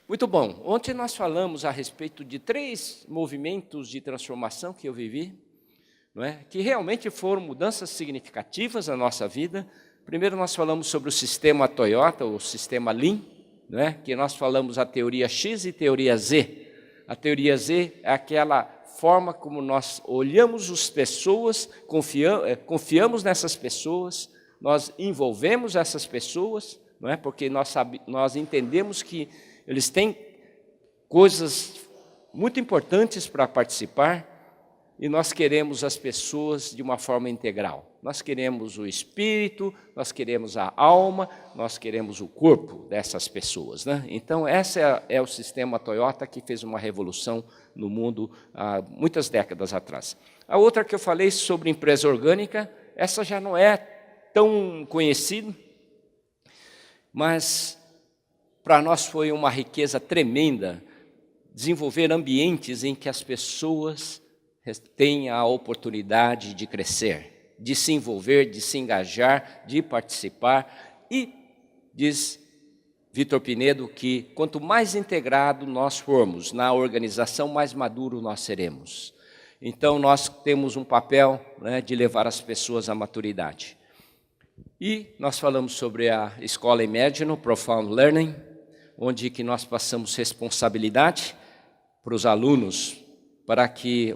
Muito bom. Ontem nós falamos a respeito de 3 movimentos de transformação que eu vivi, não é? Que realmente foram mudanças significativas na nossa vida. Primeiro nós falamos sobre o sistema Toyota, o sistema Lean, não é? Que nós falamos a teoria X e teoria Z. A teoria Z é aquela forma como nós olhamos as pessoas, confiamos nessas pessoas, nós envolvemos essas pessoas, não é? Porque nós entendemos que eles têm coisas muito importantes para participar e nós queremos as pessoas de uma forma integral. Nós queremos o espírito, nós queremos a alma, nós queremos o corpo dessas pessoas, né? Então, esse é o sistema Toyota que fez uma revolução no mundo há muitas décadas atrás. A outra que eu falei sobre empresa orgânica, essa já não é tão conhecida, mas para nós foi uma riqueza tremenda desenvolver ambientes em que as pessoas tenham a oportunidade de crescer, de se envolver, de se engajar, de participar. E diz Vitor Pinedo que quanto mais integrado nós formos na organização, mais maduro nós seremos. Então nós temos um papel, né, de levar as pessoas à maturidade. E nós falamos sobre a escola Imagine, Profound Learning, onde que nós passamos responsabilidade para os alunos, para que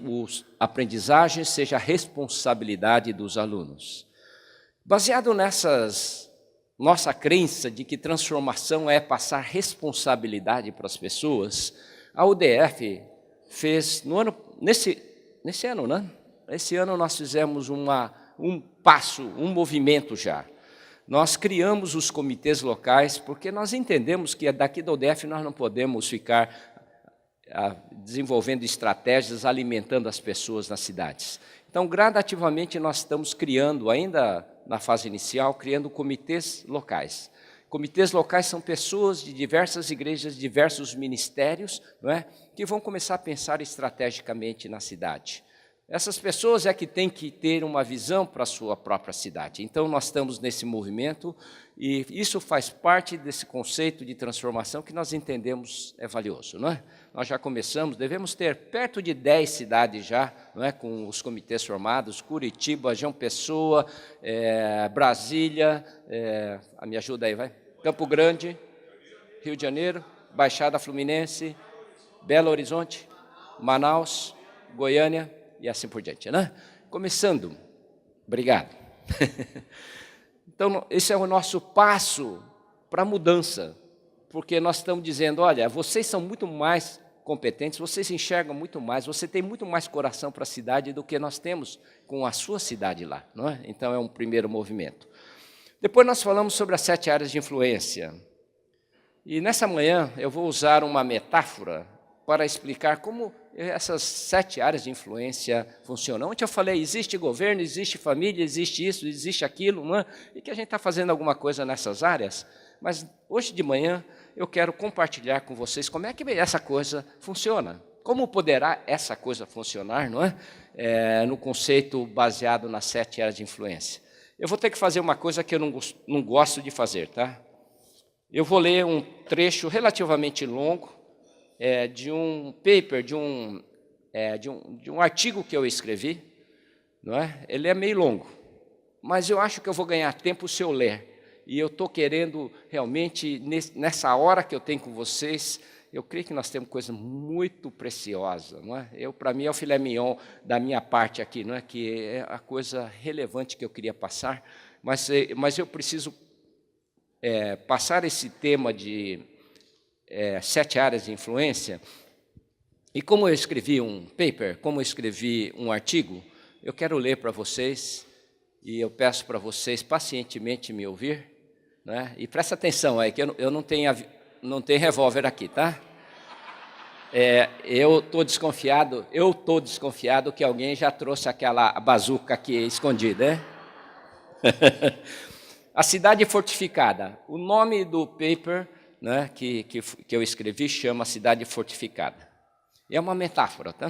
a aprendizagem seja a responsabilidade dos alunos. Baseado nossa crença de que transformação é passar responsabilidade para as pessoas, a UDF fez, nesse ano, né? Esse ano nós fizemos um movimento já. Nós criamos os comitês locais, porque nós entendemos que daqui da UDF nós não podemos ficar desenvolvendo estratégias, alimentando as pessoas nas cidades. Então, gradativamente, nós estamos criando, ainda na fase inicial, criando comitês locais. Comitês locais são pessoas de diversas igrejas, diversos ministérios, não é? Que vão começar a pensar estrategicamente na cidade. Essas pessoas é que têm que ter uma visão para a sua própria cidade. Então, nós estamos nesse movimento e isso faz parte desse conceito de transformação que nós entendemos é valioso, não é? Nós já começamos, devemos ter perto de 10 cidades já, não é? Com os comitês formados, Curitiba, João Pessoa, Brasília, me ajuda aí, vai? Campo Grande, Rio de Janeiro, Baixada Fluminense, Belo Horizonte, Manaus, Goiânia, e assim por diante, né? Começando, obrigado. Então, esse é o nosso passo para a mudança, porque nós estamos dizendo, olha, vocês são muito mais competentes, vocês enxergam muito mais, você tem muito mais coração para a cidade do que nós temos com a sua cidade lá, não é? Então, é um primeiro movimento. Depois nós falamos sobre as 7 áreas de influência. E nessa manhã eu vou usar uma metáfora para explicar como essas 7 áreas de influência funcionam. Ontem eu falei, existe governo, existe família, existe isso, existe aquilo, não é? E que a gente está fazendo alguma coisa nessas áreas, mas hoje de manhã eu quero compartilhar com vocês como é que essa coisa funciona. Como poderá essa coisa funcionar, não é? No conceito baseado nas 7 áreas de influência. Eu vou ter que fazer uma coisa que eu não gosto de fazer, tá? Eu vou ler um trecho relativamente longo, de um paper, de um artigo que eu escrevi, não é? Ele é meio longo, mas eu acho que eu vou ganhar tempo se eu ler. E eu estou querendo, realmente, nessa hora que eu tenho com vocês, eu creio que nós temos coisa muito preciosa, não é? Para mim, é o filé mignon da minha parte aqui, não é? Que é a coisa relevante que eu queria passar, mas eu preciso passar esse tema de 7 áreas de influência, e como eu escrevi um paper, como eu escrevi um artigo, eu quero ler para vocês, e eu peço para vocês pacientemente me ouvir, né? E presta atenção aí, que eu não tenho revólver aqui, tá? Eu estou desconfiado que alguém já trouxe aquela bazuca aqui escondida, né? A cidade fortificada, o nome do paper, né, que eu escrevi chama Cidade Fortificada. É uma metáfora, tá?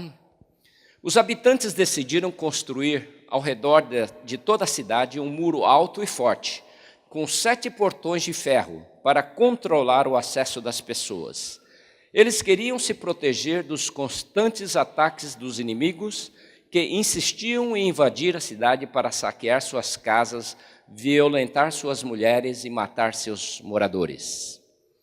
Os habitantes decidiram construir ao redor de toda a cidade um muro alto e forte, com 7 portões de ferro para controlar o acesso das pessoas. Eles queriam se proteger dos constantes ataques dos inimigos que insistiam em invadir a cidade para saquear suas casas, violentar suas mulheres e matar seus moradores.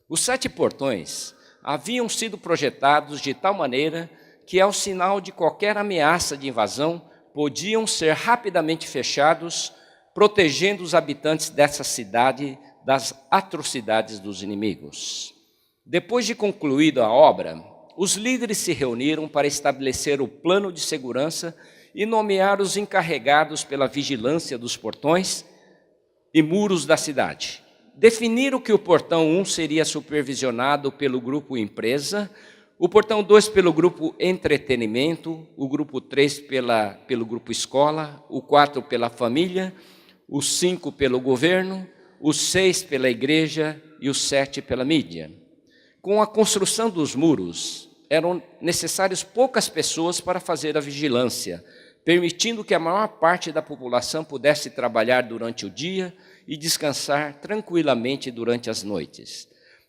Os 7 portões haviam sido projetados de tal maneira que, ao sinal de qualquer ameaça de invasão, podiam ser rapidamente fechados, protegendo os habitantes dessa cidade das atrocidades dos inimigos. Depois de concluída a obra, os líderes se reuniram para estabelecer o plano de segurança e nomear os encarregados pela vigilância dos portões e muros da cidade. Definiram que o portão 1 seria supervisionado pelo grupo empresa, o portão 2 pelo grupo entretenimento, o grupo 3 pelo grupo escola, o 4 pela família, o 5 pelo governo, o 6 pela igreja e o 7 pela mídia. Com a construção dos muros, eram necessárias poucas pessoas para fazer a vigilância, permitindo que a maior parte da população pudesse trabalhar durante o dia e descansar tranquilamente durante as noites.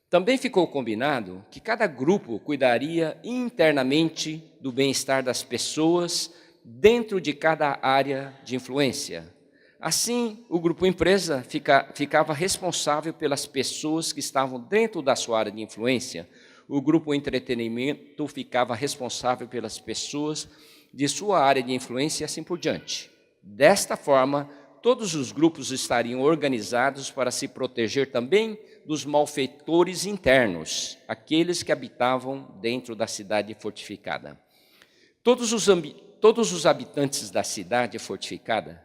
Também ficou combinado que cada grupo cuidaria internamente do bem-estar das pessoas dentro de cada área de influência. Assim, o grupo empresa ficava responsável pelas pessoas que estavam dentro da sua área de influência. O grupo entretenimento ficava responsável pelas pessoas de sua área de influência e assim por diante. Desta forma, todos os grupos estariam organizados para se proteger também dos malfeitores internos, aqueles que habitavam dentro da cidade fortificada. Todos os habitantes da cidade fortificada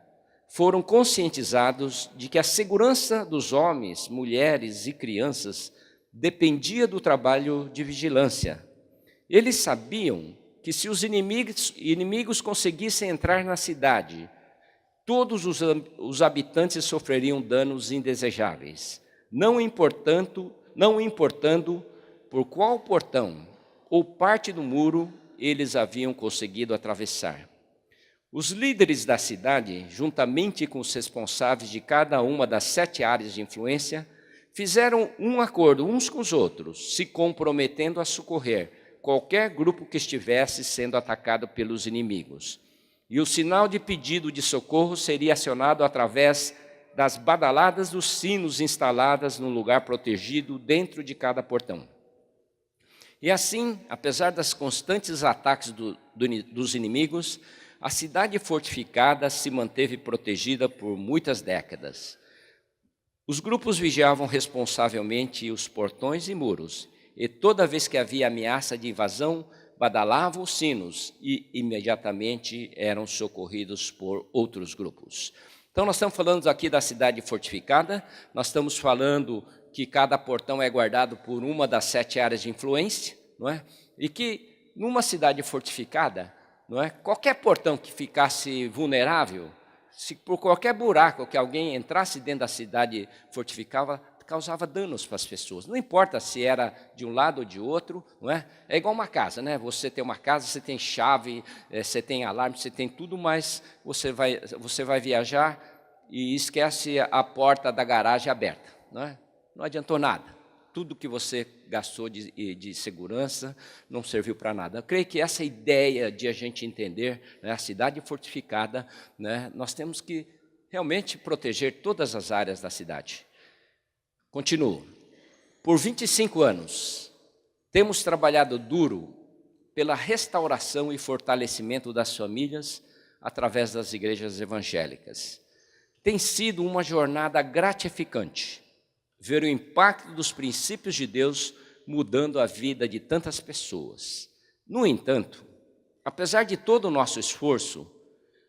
foram conscientizados de que a segurança dos homens, mulheres e crianças dependia do trabalho de vigilância. Eles sabiam que se os inimigos conseguissem entrar na cidade, todos os habitantes sofreriam danos indesejáveis, não importando por qual portão ou parte do muro eles haviam conseguido atravessar. Os líderes da cidade, juntamente com os responsáveis de cada uma das 7 áreas de influência, fizeram um acordo uns com os outros, se comprometendo a socorrer qualquer grupo que estivesse sendo atacado pelos inimigos. E o sinal de pedido de socorro seria acionado através das badaladas dos sinos instaladas num lugar protegido dentro de cada portão. E assim, apesar das constantes ataques dos inimigos, a cidade fortificada se manteve protegida por muitas décadas. Os grupos vigiavam responsavelmente os portões e muros, e toda vez que havia ameaça de invasão, badalavam os sinos e imediatamente eram socorridos por outros grupos. Então, nós estamos falando aqui da cidade fortificada, nós estamos falando que cada portão é guardado por uma das 7 áreas de influência, não é? E que numa cidade fortificada, não é? Qualquer portão que ficasse vulnerável, se por qualquer buraco que alguém entrasse dentro da cidade fortificada, causava danos para as pessoas. Não importa se era de um lado ou de outro, não é? É igual uma casa, né? Você tem uma casa, você tem chave, você tem alarme, você tem tudo, mas você vai viajar e esquece a porta da garagem aberta, não é? Não adiantou nada. Tudo que você gastou de segurança não serviu para nada. Eu creio que essa ideia de a gente entender, né, a cidade fortificada, né, nós temos que realmente proteger todas as áreas da cidade. Continuo. Por 25 anos, temos trabalhado duro pela restauração e fortalecimento das famílias através das igrejas evangélicas. Tem sido uma jornada gratificante ver o impacto dos princípios de Deus mudando a vida de tantas pessoas. No entanto, apesar de todo o nosso esforço,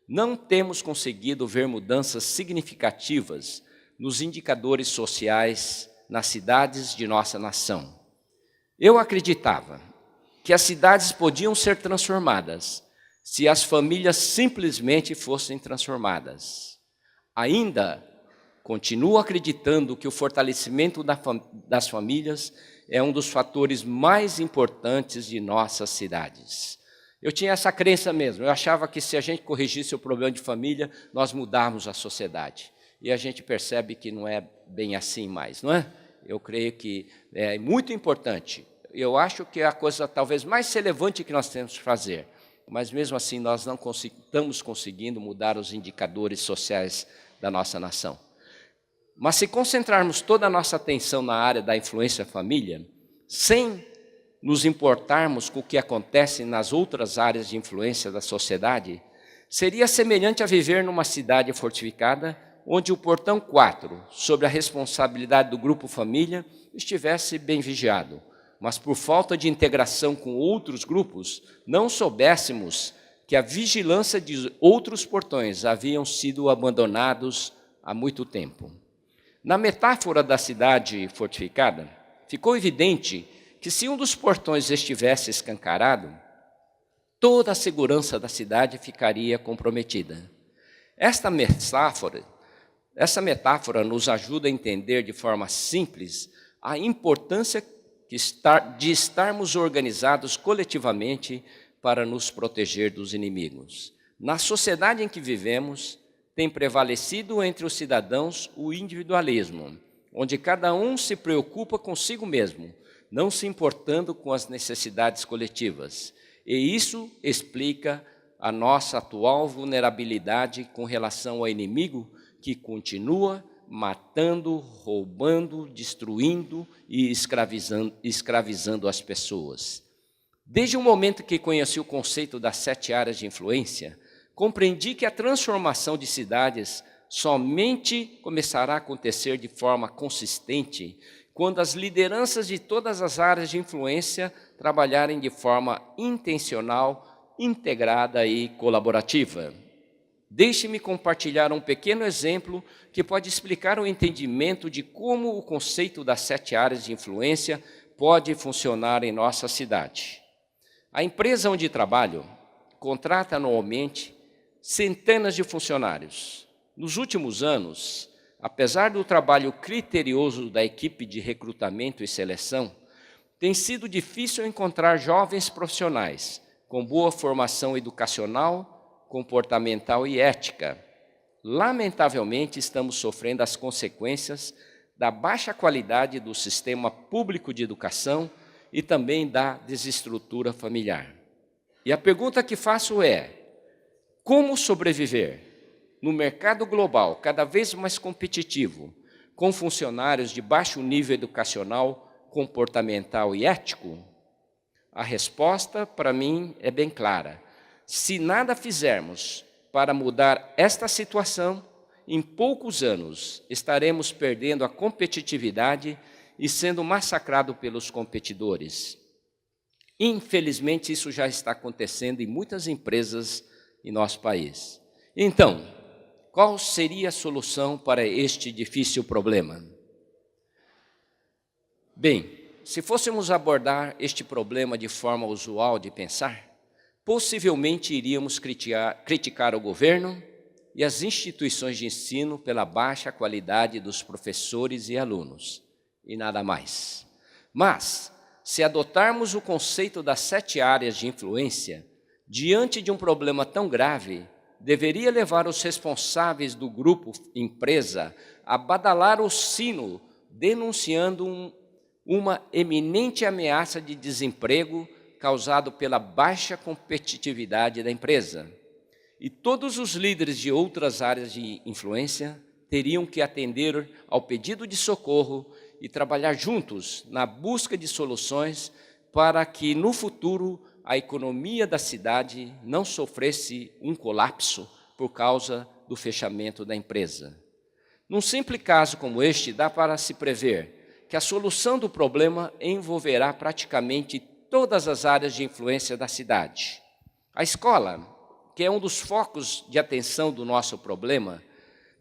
não temos conseguido ver mudanças significativas nos indicadores sociais nas cidades de nossa nação. Eu acreditava que as cidades podiam ser transformadas se as famílias simplesmente fossem transformadas. Ainda continuo acreditando que o fortalecimento das famílias é um dos fatores mais importantes de nossas cidades. Eu tinha essa crença mesmo, eu achava que se a gente corrigisse o problema de família, nós mudávamos a sociedade. E a gente percebe que não é bem assim mais, não é? Eu creio que é muito importante eu acho que é a coisa talvez mais relevante que nós temos que fazer, mas mesmo assim nós não estamos conseguindo mudar os indicadores sociais da nossa nação. Mas se concentrarmos toda a nossa atenção na área da influência família, sem nos importarmos com o que acontece nas outras áreas de influência da sociedade, seria semelhante a viver numa cidade fortificada, onde o portão 4, sob a responsabilidade do grupo família, estivesse bem vigiado, mas por falta de integração com outros grupos, não soubéssemos que a vigilância de outros portões haviam sido abandonados há muito tempo. Na metáfora da cidade fortificada, ficou evidente que se um dos portões estivesse escancarado, toda a segurança da cidade ficaria comprometida. Essa metáfora nos ajuda a entender de forma simples a importância de estarmos organizados coletivamente para nos proteger dos inimigos. Na sociedade em que vivemos, tem prevalecido entre os cidadãos o individualismo, onde cada um se preocupa consigo mesmo, não se importando com as necessidades coletivas. E isso explica a nossa atual vulnerabilidade com relação ao inimigo que continua matando, roubando, destruindo e escravizando as pessoas. Desde o momento que conheci o conceito das 7 áreas de influência, compreendi que a transformação de cidades somente começará a acontecer de forma consistente quando as lideranças de todas as áreas de influência trabalharem de forma intencional, integrada e colaborativa. Deixe-me compartilhar um pequeno exemplo que pode explicar o entendimento de como o conceito das 7 áreas de influência pode funcionar em nossa cidade. A empresa onde trabalho contrata anualmente centenas de funcionários. Nos últimos anos, apesar do trabalho criterioso da equipe de recrutamento e seleção, tem sido difícil encontrar jovens profissionais com boa formação educacional, comportamental e ética. Lamentavelmente, estamos sofrendo as consequências da baixa qualidade do sistema público de educação e também da desestrutura familiar. E a pergunta que faço é: como sobreviver no mercado global cada vez mais competitivo, com funcionários de baixo nível educacional, comportamental e ético? A resposta, para mim, é bem clara. Se nada fizermos para mudar esta situação, em poucos anos estaremos perdendo a competitividade e sendo massacrados pelos competidores. Infelizmente, isso já está acontecendo em muitas empresas em nosso país. Então, qual seria a solução para este difícil problema? Bem, se fôssemos abordar este problema de forma usual de pensar, possivelmente iríamos criticar o governo e as instituições de ensino pela baixa qualidade dos professores e alunos, e nada mais. Mas, se adotarmos o conceito das 7 áreas de influência, diante de um problema tão grave, deveria levar os responsáveis do grupo empresa a badalar o sino, denunciando uma eminente ameaça de desemprego causado pela baixa competitividade da empresa. E todos os líderes de outras áreas de influência teriam que atender ao pedido de socorro e trabalhar juntos na busca de soluções para que, no futuro, a economia da cidade não sofresse um colapso por causa do fechamento da empresa. Num simples caso como este, dá para se prever que a solução do problema envolverá praticamente todas as áreas de influência da cidade. A escola, que é um dos focos de atenção do nosso problema,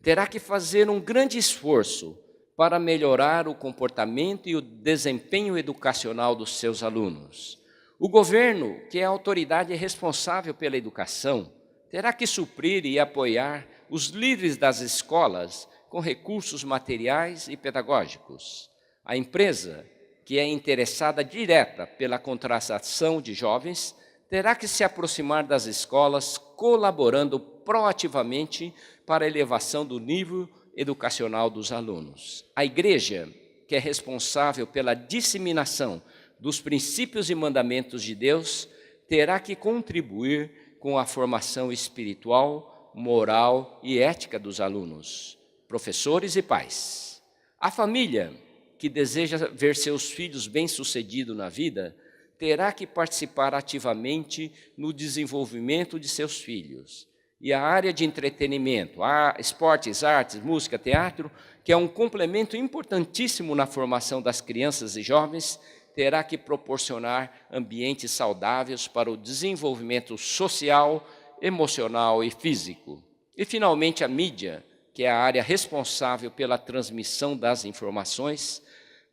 terá que fazer um grande esforço para melhorar o comportamento e o desempenho educacional dos seus alunos. O governo, que é a autoridade responsável pela educação, terá que suprir e apoiar os líderes das escolas com recursos materiais e pedagógicos. A empresa, que é interessada direta pela contratação de jovens, terá que se aproximar das escolas, colaborando proativamente para a elevação do nível educacional dos alunos. A igreja, que é responsável pela disseminação dos princípios e mandamentos de Deus, terá que contribuir com a formação espiritual, moral e ética dos alunos, professores e pais. A família que deseja ver seus filhos bem-sucedidos na vida terá que participar ativamente no desenvolvimento de seus filhos. E a área de entretenimento, esportes, artes, música, teatro, que é um complemento importantíssimo na formação das crianças e jovens, terá que proporcionar ambientes saudáveis para o desenvolvimento social, emocional e físico. E, finalmente, a mídia, que é a área responsável pela transmissão das informações,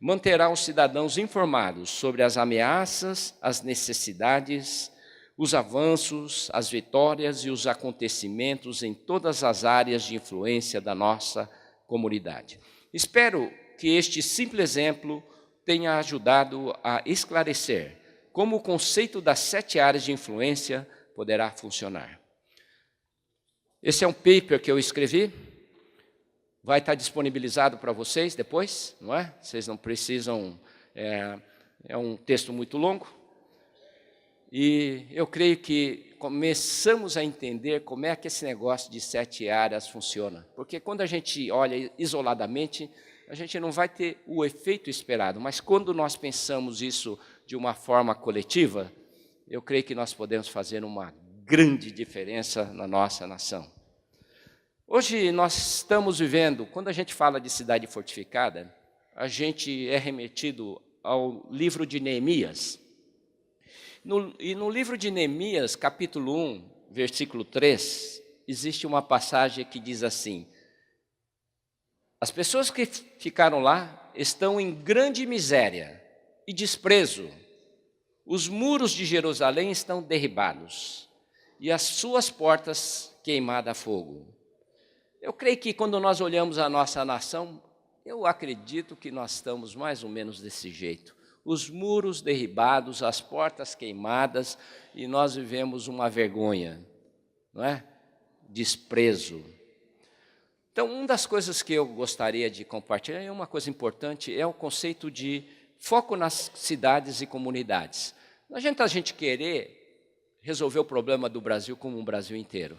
manterá os cidadãos informados sobre as ameaças, as necessidades, os avanços, as vitórias e os acontecimentos em todas as áreas de influência da nossa comunidade. Espero que este simples exemplo tenha ajudado a esclarecer como o conceito das 7 áreas de influência poderá funcionar. Esse é um paper que eu escrevi, vai estar disponibilizado para vocês depois, não é? Vocês não precisam, é um texto muito longo. E eu creio que começamos a entender como é que esse negócio de 7 áreas funciona. Porque quando a gente olha isoladamente, a gente não vai ter o efeito esperado. Mas quando nós pensamos isso de uma forma coletiva, eu creio que nós podemos fazer uma grande diferença na nossa nação. Hoje nós estamos vivendo, quando a gente fala de cidade fortificada, a gente é remetido ao livro de Neemias. E no livro de Neemias, capítulo 1, versículo 3, existe uma passagem que diz assim: as pessoas que ficaram lá estão em grande miséria e desprezo. Os muros de Jerusalém estão derribados e as suas portas queimadas a fogo. Eu creio que quando nós olhamos a nossa nação, eu acredito que nós estamos mais ou menos desse jeito. Os muros derribados, as portas queimadas, e nós vivemos uma vergonha, não é? Desprezo. Então, uma das coisas que eu gostaria de compartilhar, é uma coisa importante, é o conceito de foco nas cidades e comunidades. Não adianta a gente querer resolver o problema do Brasil como um Brasil inteiro.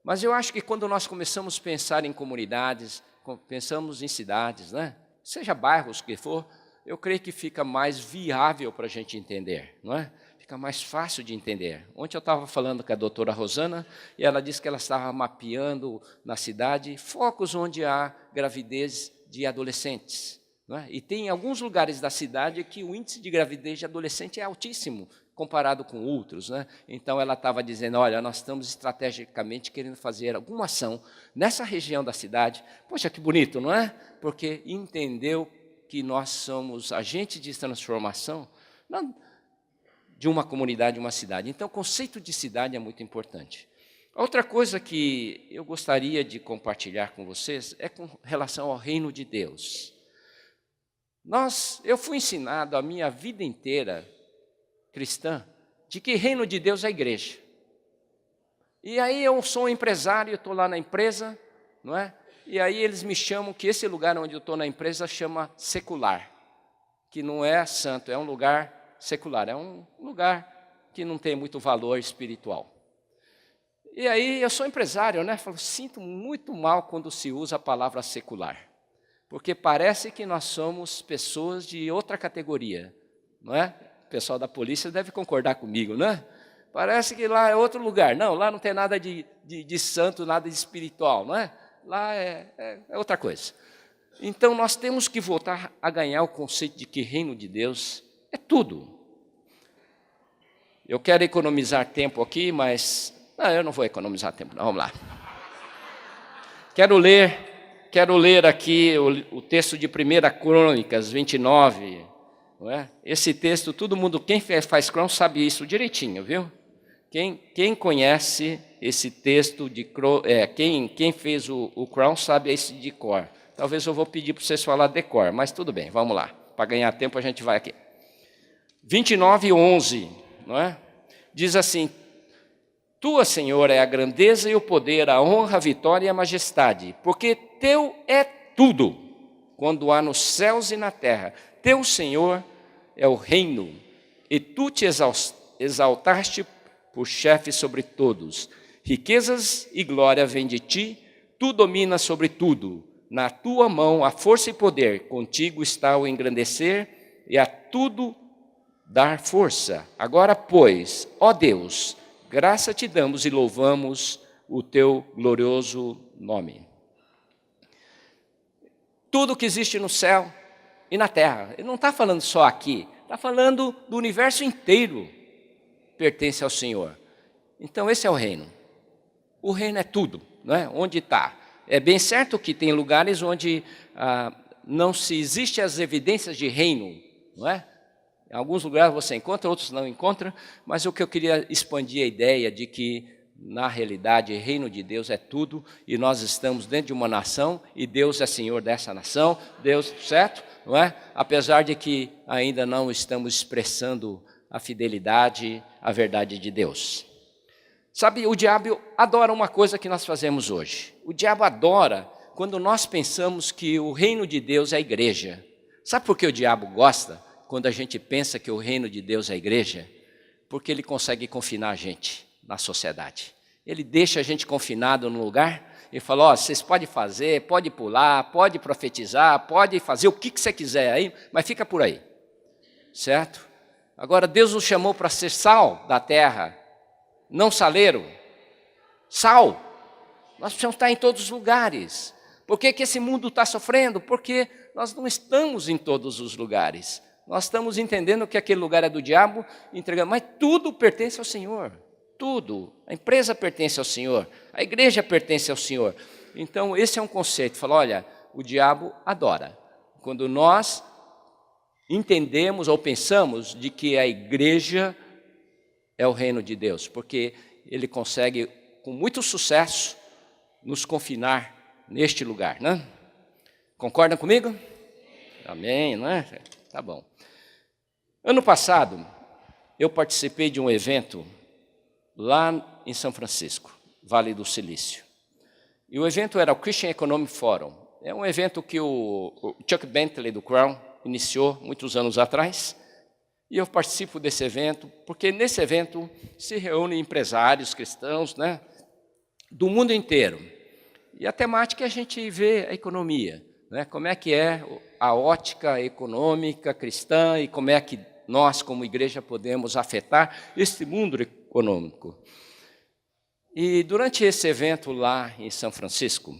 Mas eu acho que quando nós começamos a pensar em comunidades, pensamos em cidades, né? Seja bairros que for, eu creio que fica mais viável para a gente entender, não é? Fica mais fácil de entender. Ontem eu estava falando com a doutora Rosana e ela disse que ela estava mapeando na cidade focos onde há gravidez de adolescentes, não é? E tem alguns lugares da cidade que o índice de gravidez de adolescente é altíssimo, comparado com outros, né? Então ela estava dizendo, olha, nós estamos estrategicamente querendo fazer alguma ação nessa região da cidade. Poxa, que bonito, não é? Porque entendeu que nós somos agentes de transformação de uma comunidade, de uma cidade. Então, o conceito de cidade é muito importante. Outra coisa que eu gostaria de compartilhar com vocês é com relação ao reino de Deus. Eu fui ensinado a minha vida inteira, cristã, de que reino de Deus é a igreja. E aí eu sou um empresário, eu estou lá na empresa, não é? E aí eles me chamam que esse lugar onde eu estou na empresa chama secular, que não é santo, é um lugar secular, é um lugar que não tem muito valor espiritual. E aí eu sou empresário, né? Falo, sinto muito mal quando se usa a palavra secular, porque parece que nós somos pessoas de outra categoria, não é? O pessoal da polícia deve concordar comigo, né? Parece que lá é outro lugar. Não, lá não tem nada de santo, nada de espiritual, não é? Lá é outra coisa. Então, nós temos que voltar a ganhar o conceito de que reino de Deus é tudo. Eu quero economizar tempo aqui, mas... Não, eu não vou economizar tempo, não. Vamos lá. Quero ler aqui o texto de 1 Crônicas 29, não é? Esse texto, todo mundo, quem faz Crown sabe isso direitinho, viu? Quem conhece esse texto, quem fez o Crown sabe esse de cor. Talvez eu vou pedir para vocês falar de cor, mas tudo bem, vamos lá. Para ganhar tempo a gente vai aqui. 29:11, não é? Diz assim, Tua, Senhor, é a grandeza e o poder, a honra, a vitória e a majestade, porque Teu é tudo, quando há nos céus e na terra. Teu, Senhor, é o reino, e tu te exaltaste por chefe sobre todos. Riquezas e glória vêm de ti, tu dominas sobre tudo. Na tua mão há força e poder, contigo está o engrandecer e a tudo dar força. Agora, pois, ó Deus, graça te damos e louvamos o teu glorioso nome. Tudo que existe no céu e na terra, ele não está falando só aqui, está falando do universo inteiro, pertence ao Senhor. Então esse é o reino. O reino é tudo, não é? Onde está. É bem certo que tem lugares onde não se existe as evidências de reino, não é? Em alguns lugares você encontra, outros não encontra, mas o que eu queria expandir a ideia de que, na realidade, o reino de Deus é tudo, e nós estamos dentro de uma nação, e Deus é Senhor dessa nação, Deus, certo? Não é? Apesar de que ainda não estamos expressando a fidelidade, a verdade de Deus. Sabe, o diabo adora uma coisa que nós fazemos hoje. O diabo adora quando nós pensamos que o reino de Deus é a igreja. Sabe por que o diabo gosta quando a gente pensa que o reino de Deus é a igreja? Porque ele consegue confinar a gente na sociedade. Ele deixa a gente confinado no lugar e fala, ó, vocês podem fazer, pode pular, pode profetizar, pode fazer o que você quiser aí, mas fica por aí, certo? Agora, Deus nos chamou para ser sal da terra, não saleiro. Sal. Nós precisamos estar em todos os lugares. Por que esse mundo está sofrendo? Porque nós não estamos em todos os lugares. Nós estamos entendendo que aquele lugar é do diabo, entregando, mas tudo pertence ao Senhor. Tudo. A empresa pertence ao Senhor. A igreja pertence ao Senhor. Então, esse é um conceito. Fala, olha, o diabo adora. Quando nós entendemos ou pensamos de que a igreja é o reino de Deus, porque ele consegue, com muito sucesso, nos confinar neste lugar, né? Concordam comigo? Amém, não é? Tá bom. Ano passado, eu participei de um evento lá em São Francisco, Vale do Silício. E o evento era o Christian Economic Forum. É um evento que o Chuck Bentley do Crown iniciou muitos anos atrás. E eu participo desse evento, porque nesse evento se reúnem empresários cristãos, né, do mundo inteiro. E a temática é a gente vê a economia, né, como é que é a ótica econômica cristã e como é que nós, como igreja, podemos afetar esse mundo econômico. E durante esse evento lá em São Francisco,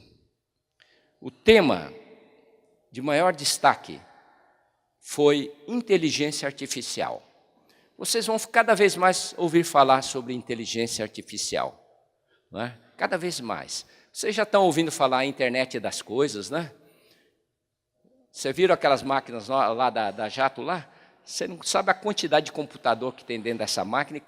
o tema de maior destaque foi inteligência artificial. Vocês vão cada vez mais ouvir falar sobre inteligência artificial, não é? Cada vez mais. Vocês já estão ouvindo falar em internet das coisas, né? Você viram aquelas máquinas lá da Jato lá? Você não sabe a quantidade de computador que tem dentro dessa máquina e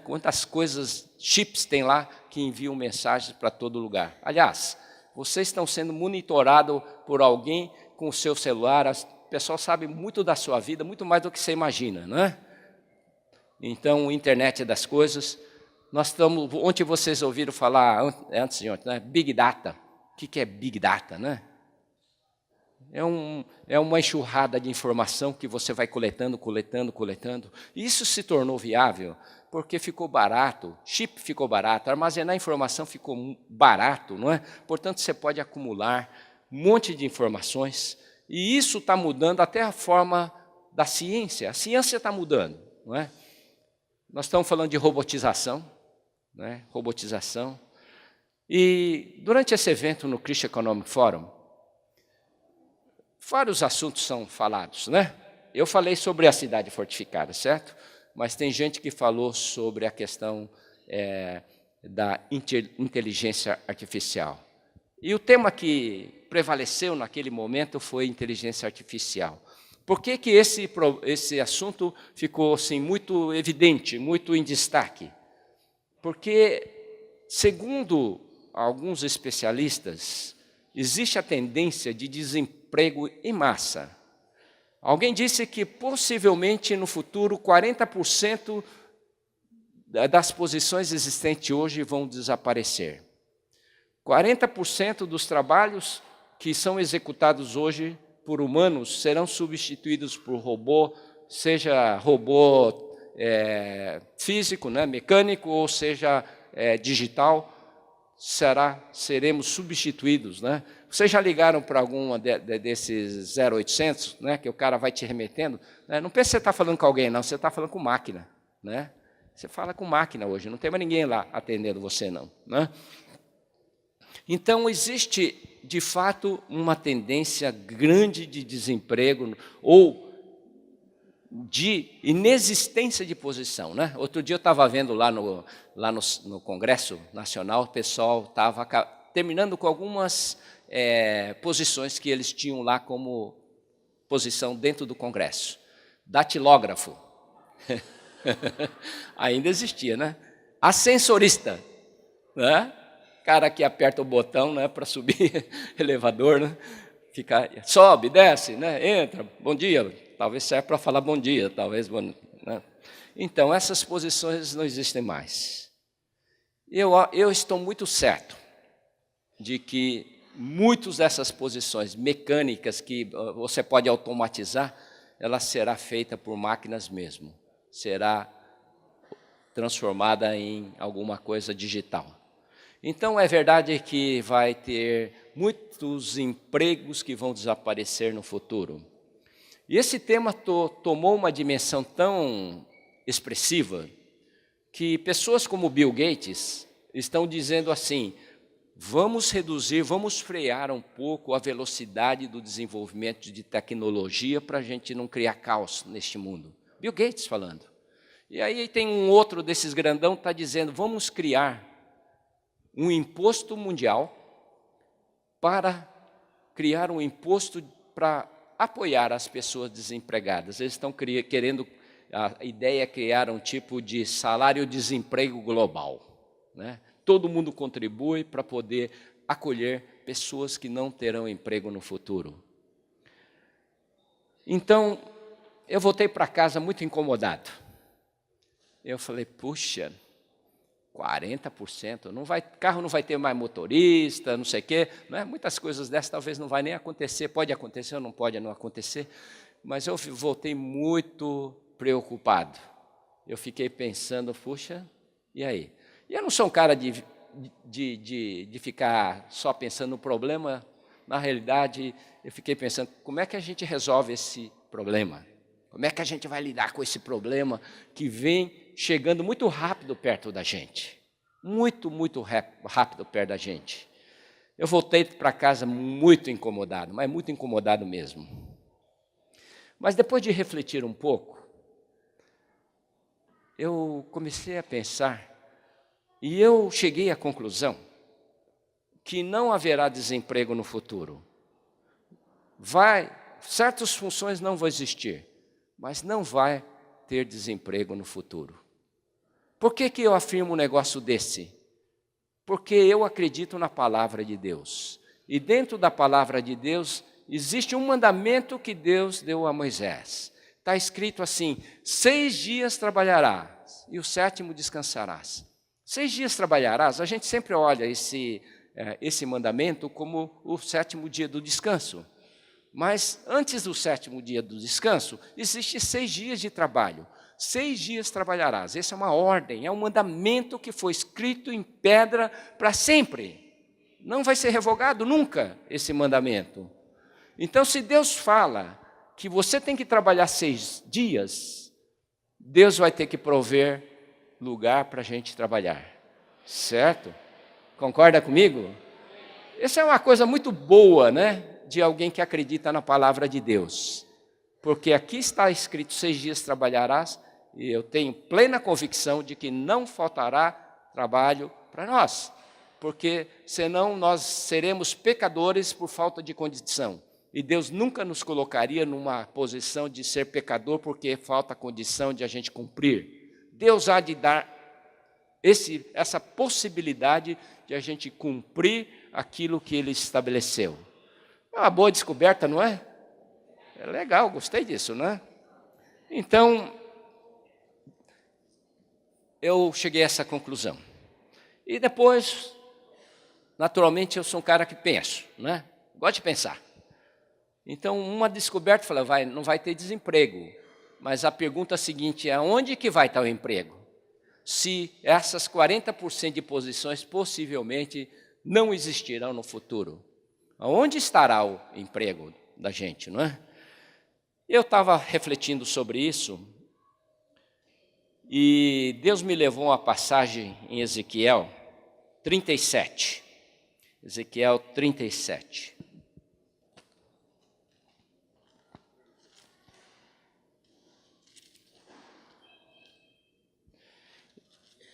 quantas coisas, chips tem lá que enviam mensagens para todo lugar. Aliás, vocês estão sendo monitorados por alguém com o seu celular. O pessoal sabe muito da sua vida, muito mais do que você imagina, não é? Então, internet das coisas. Nós estamos, ontem vocês ouviram falar, antes de ontem, né? Big Data. O que é Big Data, né? É uma enxurrada de informação que você vai coletando. E isso se tornou viável porque ficou barato, chip ficou barato, armazenar informação ficou barato, não é? Portanto, você pode acumular um monte de informações. E isso está mudando até a forma da ciência. A ciência está mudando, não é? Nós estamos falando de robotização, não é? Robotização. E durante esse evento no Christian Economic Forum, vários assuntos são falados, né? Eu falei sobre a cidade fortificada, certo? Mas tem gente que falou sobre a questão da inteligência artificial. E o tema que prevaleceu naquele momento foi inteligência artificial. Por que esse assunto ficou assim, muito evidente, muito em destaque? Porque, segundo alguns especialistas, existe a tendência de desemprego em massa. Alguém disse que, possivelmente, no futuro, 40% das posições existentes hoje vão desaparecer. 40% dos trabalhos que são executados hoje por humanos serão substituídos por robô, seja robô físico, né, mecânico, ou seja digital, seremos substituídos, né? Vocês já ligaram para alguma desses 0800, né, que o cara vai te remetendo? Né? Não pensa que você está falando com alguém, não, você está falando com máquina, né? Você fala com máquina hoje, não tem mais ninguém lá atendendo você, não, né? Então, existe, de fato, uma tendência grande de desemprego ou de inexistência de posição, né? Outro dia eu estava vendo lá no Congresso Nacional, o pessoal estava terminando com algumas posições que eles tinham lá como posição dentro do Congresso. Datilógrafo. Ainda existia, né? Ascensorista, né? Cara que aperta o botão, né, para subir elevador, né? Sobe, desce, né? Entra, bom dia. Talvez serve para falar bom dia, talvez. Né? Então, essas posições não existem mais. Eu estou muito certo de que muitas dessas posições mecânicas que você pode automatizar, ela será feita por máquinas mesmo. Será transformada em alguma coisa digital. Então, é verdade que vai ter muitos empregos que vão desaparecer no futuro. E esse tema tomou uma dimensão tão expressiva que pessoas como Bill Gates estão dizendo assim: vamos reduzir, vamos frear um pouco a velocidade do desenvolvimento de tecnologia para a gente não criar caos neste mundo. Bill Gates falando. E aí tem um outro desses grandão que está dizendo: vamos criar um imposto mundial para criar um imposto para apoiar as pessoas desempregadas. Eles estão querendo, a ideia é criar um tipo de salário-desemprego global, né? Todo mundo contribui para poder acolher pessoas que não terão emprego no futuro. Então, eu voltei para casa muito incomodado. Eu falei, puxa, 40%, carro não vai ter mais motorista, não sei o quê, né? Muitas coisas dessas talvez não vai nem acontecer, pode acontecer ou não pode não acontecer, mas eu voltei muito preocupado. Eu fiquei pensando, puxa, e aí? E eu não sou um cara de ficar só pensando no problema, na realidade, eu fiquei pensando, como é que a gente resolve esse problema? Como é que a gente vai lidar com esse problema que vem chegando muito rápido perto da gente? Muito, muito rápido perto da gente. Eu voltei para casa muito incomodado, mas muito incomodado mesmo. Mas depois de refletir um pouco, eu comecei a pensar e eu cheguei à conclusão que não haverá desemprego no futuro. Certas funções não vão existir, mas não vai ter desemprego no futuro. Por que eu afirmo um negócio desse? Porque eu acredito na palavra de Deus. E dentro da palavra de Deus, existe um mandamento que Deus deu a Moisés. Está escrito assim: 6 dias trabalharás e o 7º descansarás. 6 dias trabalharás, a gente sempre olha esse mandamento como o 7º dia do descanso. Mas antes do 7º dia do descanso, existe 6 dias de trabalho. 6 dias trabalharás. Essa é uma ordem, é um mandamento que foi escrito em pedra para sempre. Não vai ser revogado nunca esse mandamento. Então, se Deus fala que você tem que trabalhar 6 dias, Deus vai ter que prover lugar para a gente trabalhar. Certo? Concorda comigo? Essa é uma coisa muito boa, né? De alguém que acredita na palavra de Deus. Porque aqui está escrito: 6 dias trabalharás, e eu tenho plena convicção de que não faltará trabalho para nós, porque senão nós seremos pecadores por falta de condição. E Deus nunca nos colocaria numa posição de ser pecador porque falta a condição de a gente cumprir. Deus há de dar essa possibilidade de a gente cumprir aquilo que Ele estabeleceu. É uma boa descoberta, não é? É legal, gostei disso, né? Então, eu cheguei a essa conclusão. E depois, naturalmente, eu sou um cara que penso, né? Gosto de pensar. Então, uma descoberta, fala, não vai ter desemprego. Mas a pergunta seguinte é, onde que vai estar o emprego? Se essas 40% de posições possivelmente não existirão no futuro. Onde estará o emprego da gente, não é? Eu estava refletindo sobre isso e Deus me levou a uma passagem em Ezequiel 37. Ezequiel 37.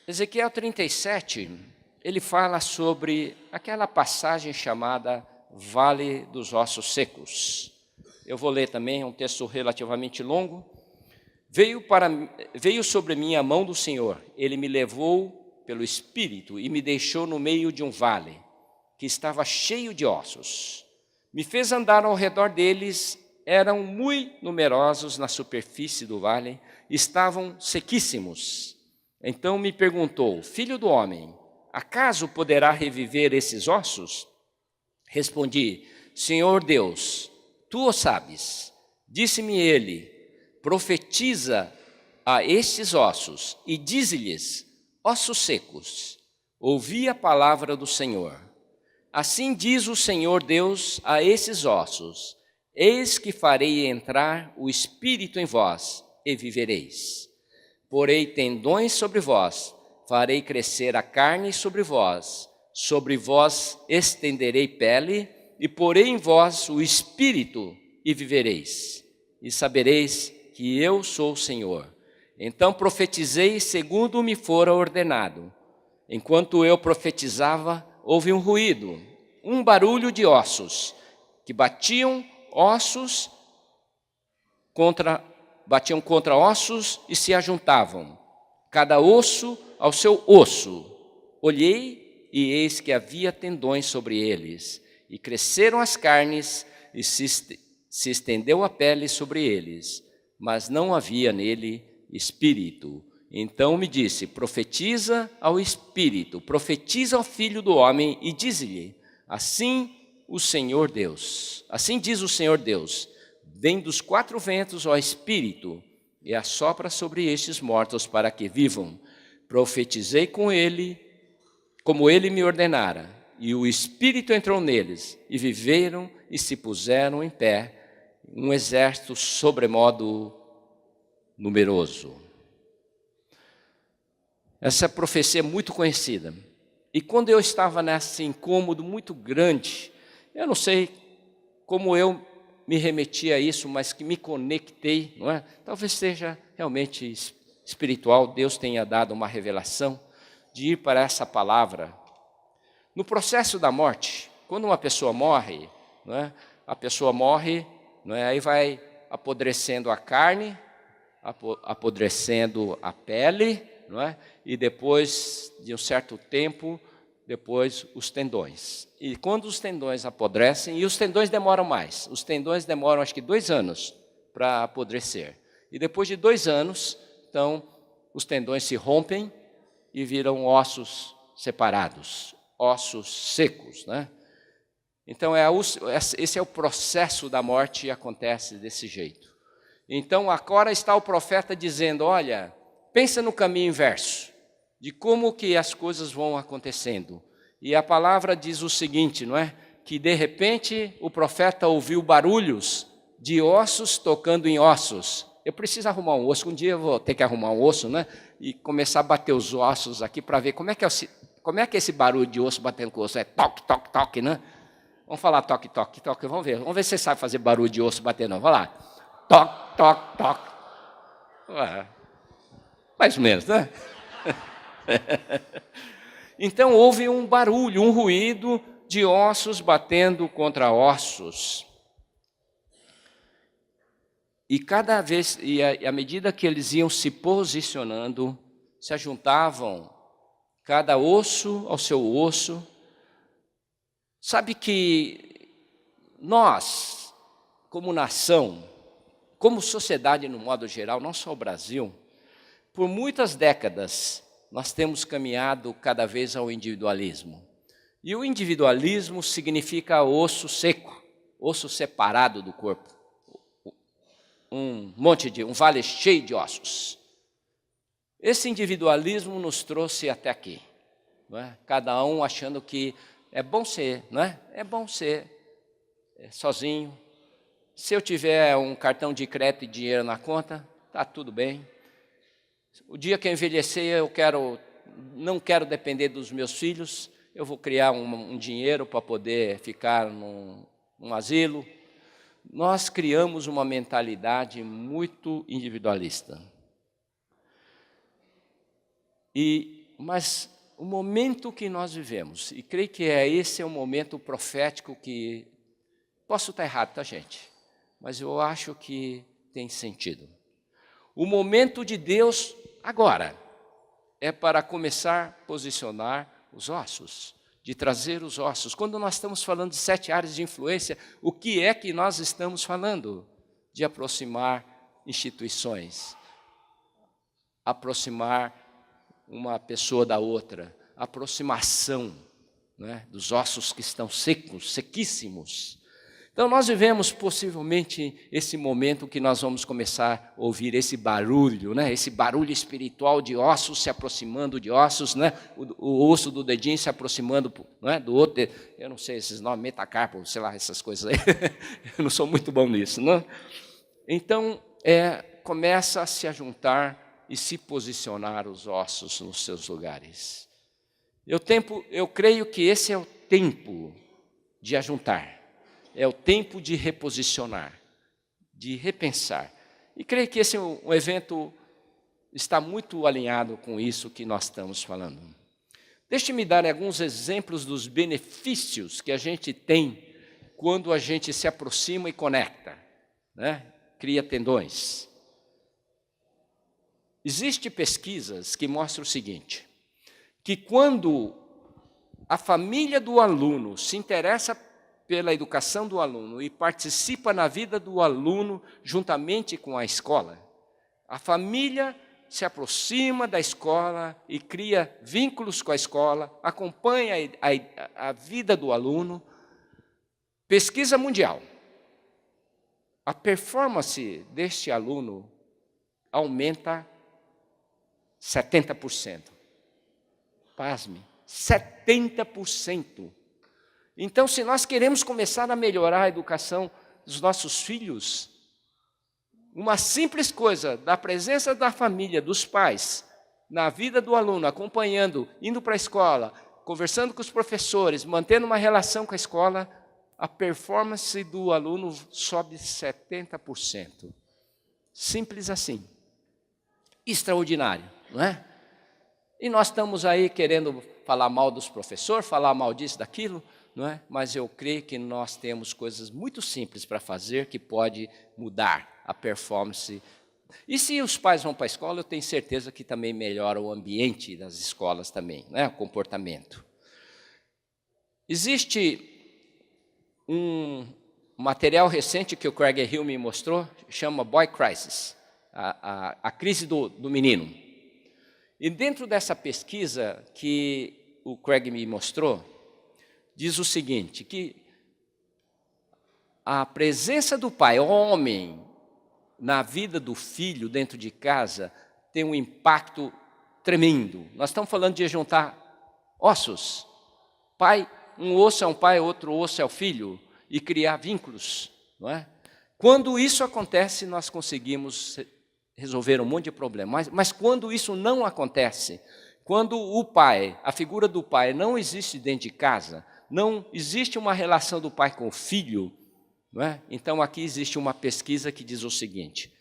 Ezequiel 37, ele fala sobre aquela passagem chamada Vale dos Ossos Secos. Eu vou ler também, é um texto relativamente longo. Veio sobre mim a mão do Senhor, ele me levou pelo Espírito e me deixou no meio de um vale, que estava cheio de ossos. Me fez andar ao redor deles, eram muito numerosos na superfície do vale, estavam sequíssimos. Então me perguntou, filho do homem, acaso poderá reviver esses ossos? Respondi, Senhor Deus, tu o sabes. Disse-me ele, profetiza a estes ossos e dize-lhes, ossos secos, ouvi a palavra do Senhor. Assim diz o Senhor Deus a esses ossos, eis que farei entrar o Espírito em vós e vivereis. Porei tendões sobre vós, farei crescer a carne sobre vós estenderei pele, e porei em vós o Espírito, e vivereis. E sabereis que eu sou o Senhor. Então profetizei segundo me fora ordenado. Enquanto eu profetizava, houve um ruído, um barulho de ossos, que batiam contra ossos e se ajuntavam, cada osso ao seu osso. Olhei e eis que havia tendões sobre eles, e cresceram as carnes, e se estendeu a pele sobre eles, mas não havia nele espírito. Então me disse, profetiza ao Espírito, profetiza ao Filho do Homem, e diz-lhe, assim diz o Senhor Deus, vem dos quatro ventos, ó Espírito, e assopra sobre estes mortos para que vivam. Profetizei com ele, como ele me ordenara, e o Espírito entrou neles, e viveram e se puseram em pé, um exército sobremodo numeroso. Essa profecia é muito conhecida. E quando eu estava nesse incômodo muito grande, eu não sei como eu me remeti a isso, mas que me conectei, não é? Talvez seja realmente espiritual, Deus tenha dado uma revelação de ir para essa palavra. No processo da morte, quando uma pessoa morre, não é? A pessoa morre, não é? Aí vai apodrecendo a carne, apodrecendo a pele, não é? E depois de um certo tempo, depois os tendões. E quando os tendões apodrecem, e os tendões demoram mais, os tendões demoram acho que 2 anos para apodrecer. E depois de 2 anos, então, os tendões se rompem e viram ossos separados, ossos secos, né? Então, esse é o processo da morte e acontece desse jeito. Então, agora está o profeta dizendo, olha, pensa no caminho inverso, de como que as coisas vão acontecendo. E a palavra diz o seguinte, não é? Que de repente o profeta ouviu barulhos de ossos tocando em ossos. Eu preciso arrumar um osso, um dia eu vou ter que arrumar um osso, né? E começar a bater os ossos aqui para ver como é que é esse barulho de osso batendo com osso. É toque, toque, toque, né? Vamos falar toque, toque, toque, vamos ver se você sabe fazer barulho de osso batendo. Vai lá. Toque, toque, toque. Ué, mais ou menos, né? Então houve um barulho, um ruído de ossos batendo contra ossos. E cada vez, à medida que eles iam se posicionando, se ajuntavam, cada osso ao seu osso. Sabe que nós, como nação, como sociedade no modo geral, não só o Brasil, por muitas décadas, nós temos caminhado cada vez ao individualismo. E o individualismo significa osso seco, osso separado do corpo, um vale cheio de ossos. Esse individualismo nos trouxe até aqui, não é? Cada um achando que é bom ser, não é? É bom ser sozinho. Se eu tiver um cartão de crédito e dinheiro na conta, está tudo bem. O dia que eu envelhecer, não quero depender dos meus filhos, eu vou criar um dinheiro para poder ficar num asilo. Nós criamos uma mentalidade muito individualista. Mas o momento que nós vivemos, e creio que esse é o momento profético que... Posso estar errado, tá, gente? Mas eu acho que tem sentido. O momento de Deus agora é para começar a posicionar os ossos, de trazer os ossos. Quando nós estamos falando de 7 áreas de influência, o que é que nós estamos falando? De aproximar instituições, aproximar uma pessoa da outra, aproximação, né, dos ossos que estão secos, sequíssimos. Então nós vivemos possivelmente esse momento que nós vamos começar a ouvir esse barulho, né? Esse barulho espiritual de ossos se aproximando de ossos, né? O osso do dedinho se aproximando, né, do outro. Eu não sei esses nomes, metacarpo, sei lá, essas coisas aí. Eu não sou muito bom nisso, né? Então começa a se ajuntar e se posicionar os ossos nos seus lugares. Eu creio que esse é o tempo de ajuntar. É o tempo de reposicionar, de repensar. E creio que esse evento está muito alinhado com isso que nós estamos falando. Deixe-me dar alguns exemplos dos benefícios que a gente tem quando a gente se aproxima e conecta, né? Cria tendões. Existem pesquisas que mostram o seguinte, que quando a família do aluno se interessa pela educação do aluno e participa na vida do aluno juntamente com a escola, a família se aproxima da escola e cria vínculos com a escola, acompanha a vida do aluno. Pesquisa mundial. A performance deste aluno aumenta 70%. Pasme, 70%. Então, se nós queremos começar a melhorar a educação dos nossos filhos, uma simples coisa, da presença da família, dos pais, na vida do aluno, acompanhando, indo para a escola, conversando com os professores, mantendo uma relação com a escola, a performance do aluno sobe 70%. Simples assim. Extraordinário, não é? E nós estamos aí querendo falar mal dos professores, falar mal disso, daquilo, não é? Mas eu creio que nós temos coisas muito simples para fazer que pode mudar a performance. E se os pais vão para a escola, eu tenho certeza que também melhora o ambiente das escolas também, né? O comportamento. Existe um material recente que o Craig Hill me mostrou, chama Boy Crisis, a crise do menino. E dentro dessa pesquisa que o Craig me mostrou, diz o seguinte, que a presença do pai, homem, na vida do filho dentro de casa, tem um impacto tremendo. Nós estamos falando de juntar ossos. Pai, um osso é um pai, outro osso é o filho, e criar vínculos, não é? Quando isso acontece, nós conseguimos resolver um monte de problemas. Mas quando isso não acontece, quando o pai, a figura do pai não existe dentro de casa, não existe uma relação do pai com o filho, não é? Então aqui existe uma pesquisa que diz o seguinte,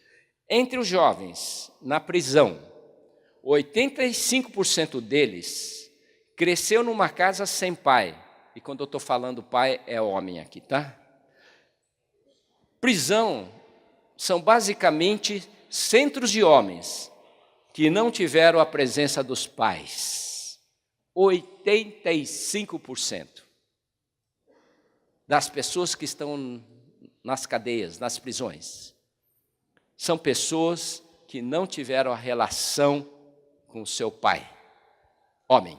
entre os jovens na prisão, 85% deles cresceu numa casa sem pai, e quando eu estou falando pai, é homem aqui, tá? Prisão são basicamente centros de homens que não tiveram a presença dos pais. 85% das pessoas que estão nas cadeias, nas prisões, são pessoas que não tiveram a relação com o seu pai. Homem,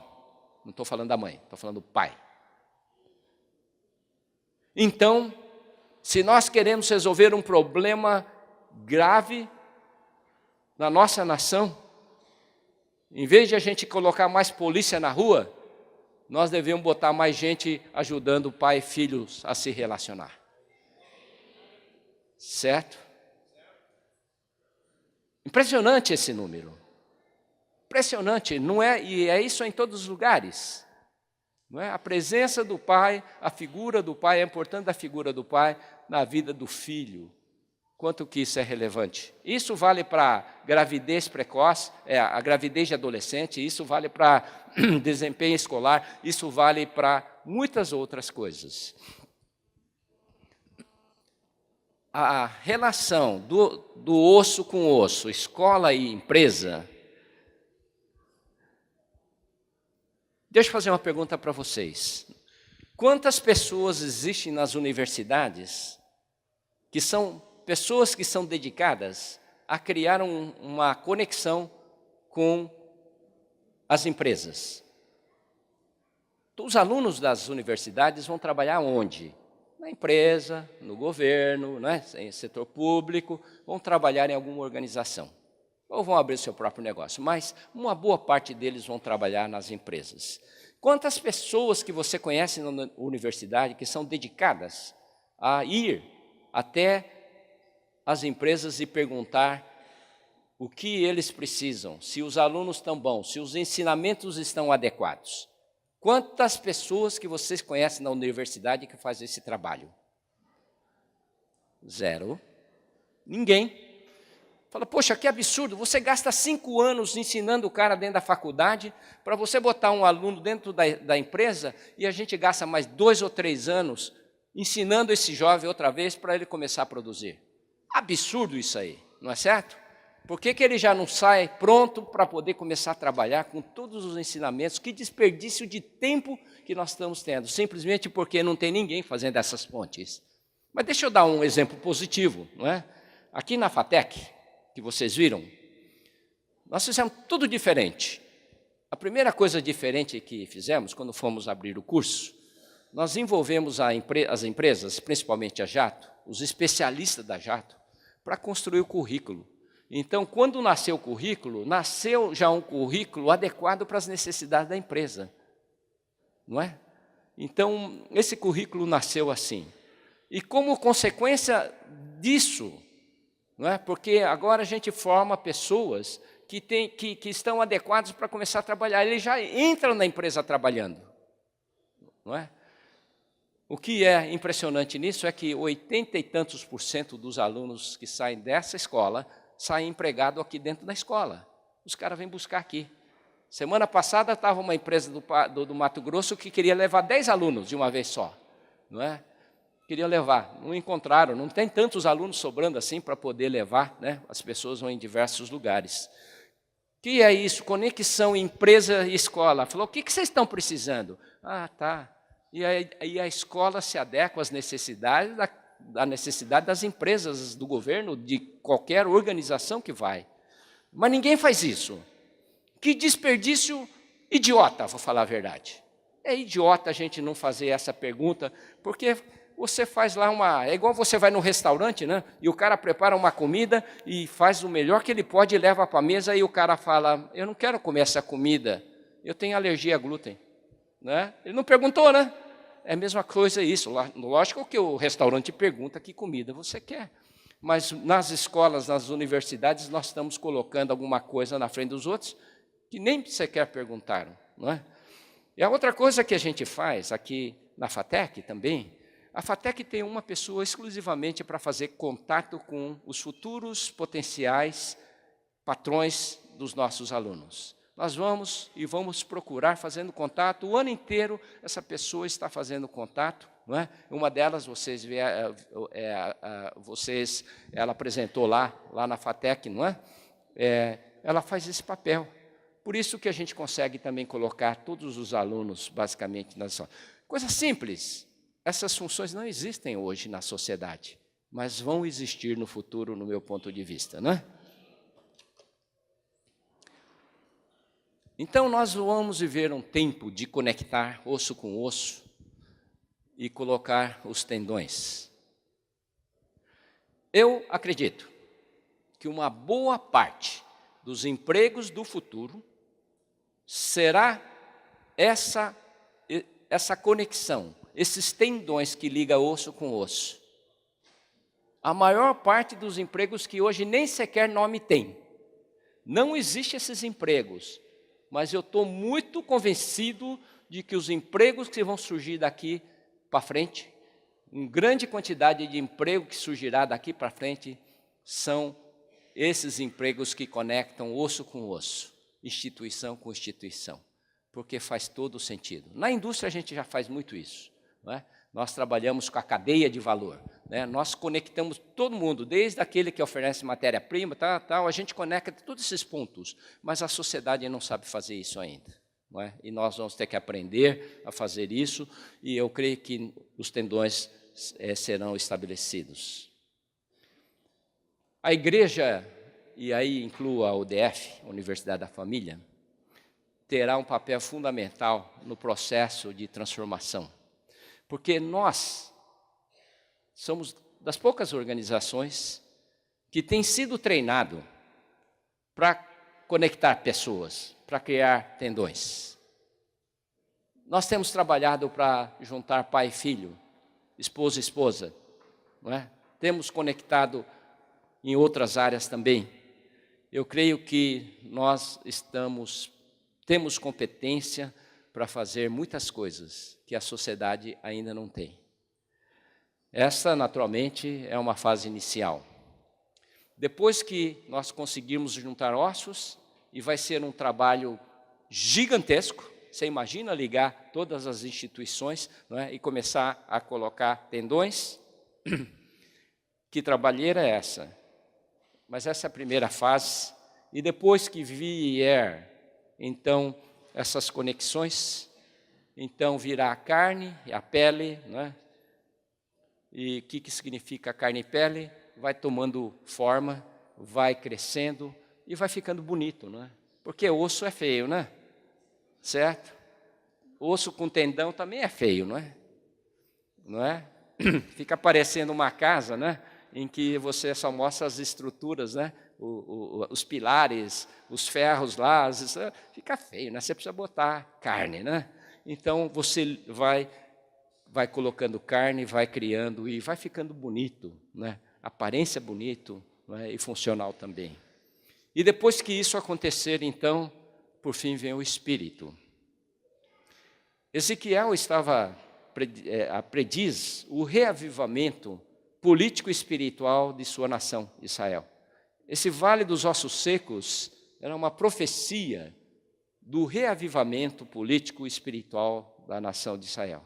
não estou falando da mãe, estou falando do pai. Então, Se nós queremos resolver um problema grave na nossa nação, em vez de a gente colocar mais polícia na rua, nós devemos botar mais gente ajudando pai e filhos a se relacionar. Certo? Impressionante esse número. Impressionante, não é? E é isso em todos os lugares. Não é? A presença do pai, a figura do pai, a importância da figura do pai na vida do filho. Quanto que isso é relevante. Isso vale para gravidez precoce, a gravidez de adolescente, isso vale para desempenho escolar, isso vale para muitas outras coisas. A relação do osso com osso, escola e empresa. Deixa eu fazer uma pergunta para vocês. Quantas pessoas existem nas universidades que são pessoas que são dedicadas a criar uma conexão com as empresas? Os alunos das universidades vão trabalhar onde? Na empresa, no governo, né, em setor público, vão trabalhar em alguma organização. Ou vão abrir seu próprio negócio, mas uma boa parte deles vão trabalhar nas empresas. Quantas pessoas que você conhece na universidade que são dedicadas a ir até as empresas e perguntar o que eles precisam, se os alunos estão bons, se os ensinamentos estão adequados? Quantas pessoas que vocês conhecem na universidade que fazem esse trabalho? Zero. Ninguém. Fala, poxa, que absurdo, você gasta 5 anos ensinando o cara dentro da faculdade, para você botar um aluno dentro da empresa, e a gente gasta mais 2 ou 3 anos ensinando esse jovem outra vez para ele começar a produzir. Absurdo isso aí, não é certo? Por que ele já não sai pronto para poder começar a trabalhar com todos os ensinamentos? Que desperdício de tempo que nós estamos tendo, simplesmente porque não tem ninguém fazendo essas pontes. Mas deixa eu dar um exemplo positivo, não é? Aqui na FATEC, que vocês viram, nós fizemos tudo diferente. A primeira coisa diferente que fizemos, quando fomos abrir o curso, nós envolvemos as empresas, principalmente a Jato, os especialistas da Jato, para construir o currículo. Então, quando nasceu o currículo, nasceu já um currículo adequado para as necessidades da empresa. Não é? Então, esse currículo nasceu assim. E como consequência disso, não é? Porque agora a gente forma pessoas que estão adequadas para começar a trabalhar. Eles já entram na empresa trabalhando. Não é? O que é impressionante nisso é que 80 e tantos % dos alunos que saem dessa escola saem empregados aqui dentro da escola. Os caras vêm buscar aqui. Semana passada estava uma empresa do Mato Grosso que queria levar 10 alunos de uma vez só. Não é? Queria levar, não encontraram, não tem tantos alunos sobrando assim para poder levar, né? As pessoas vão em diversos lugares. O que é isso? Conexão empresa e escola. Falou, o que vocês estão precisando? Ah, tá. E aí a escola se adequa às necessidades da necessidade das empresas, do governo, de qualquer organização que vai. Mas ninguém faz isso. Que desperdício idiota, vou falar a verdade. É idiota a gente não fazer essa pergunta, porque você faz lá é igual você vai no restaurante, né? E o cara prepara uma comida e faz o melhor que ele pode e leva para a mesa, e o cara fala, eu não quero comer essa comida, eu tenho alergia a glúten. Né? Ele não perguntou, né? É a mesma coisa isso. Lógico que o restaurante pergunta que comida você quer. Mas nas escolas, nas universidades, nós estamos colocando alguma coisa na frente dos outros que nem sequer perguntaram. Não é? E a outra coisa que a gente faz aqui na FATEC também, a FATEC tem uma pessoa exclusivamente para fazer contato com os futuros potenciais patrões dos nossos alunos. Nós vamos procurar fazendo contato, o ano inteiro essa pessoa está fazendo contato, não é? Uma delas, ela apresentou lá na FATEC, não é? Ela faz esse papel. Por isso que a gente consegue também colocar todos os alunos, basicamente, na escola. Coisa simples, essas funções não existem hoje na sociedade, mas vão existir no futuro, no meu ponto de vista, não é? Então, nós vamos viver um tempo de conectar osso com osso e colocar os tendões. Eu acredito que uma boa parte dos empregos do futuro será essa conexão, esses tendões que ligam osso com osso. A maior parte dos empregos que hoje nem sequer nome tem. Não existem esses empregos, mas eu estou muito convencido de que os empregos que vão surgir daqui para frente, uma grande quantidade de emprego que surgirá daqui para frente, são esses empregos que conectam osso com osso, instituição com instituição, porque faz todo o sentido. Na indústria a gente já faz muito isso, não é? Nós trabalhamos com a cadeia de valor, né? Nós conectamos todo mundo, desde aquele que oferece matéria-prima, a gente conecta todos esses pontos, mas a sociedade não sabe fazer isso ainda. Não é? E nós vamos ter que aprender a fazer isso, e eu creio que os tendões serão estabelecidos. A igreja, e aí incluo a UDF, a Universidade da Família, terá um papel fundamental no processo de transformação. Porque nós somos das poucas organizações que têm sido treinado para conectar pessoas, para criar tendões. Nós temos trabalhado para juntar pai e filho, esposa e esposa, não é? Temos conectado em outras áreas também. Eu creio que nós temos competência para fazer muitas coisas que a sociedade ainda não tem. Essa, naturalmente, é uma fase inicial. Depois que nós conseguirmos juntar ossos, e vai ser um trabalho gigantesco, você imagina ligar todas as instituições, não é? E começar a colocar tendões? Que trabalheira é essa? Mas essa é a primeira fase, e depois que vier, então, essas conexões, então virá a carne e a pele, não é? E o que significa carne e pele? Vai tomando forma, vai crescendo e vai ficando bonito, não é? Porque osso é feio, né? Certo? Osso com tendão também é feio, não é? Não é? Fica parecendo uma casa, né? Em que você só mostra as estruturas, né? Os pilares, os ferros lá, fica feio, né? Você precisa botar carne, né? Então você vai colocando carne, vai criando e vai ficando bonito, né? Aparência bonito, né? E funcional também. E depois que isso acontecer, então, por fim vem o Espírito. Ezequiel prediz o reavivamento político e espiritual de sua nação, Israel. Esse vale dos ossos secos era uma profecia do reavivamento político e espiritual da nação de Israel.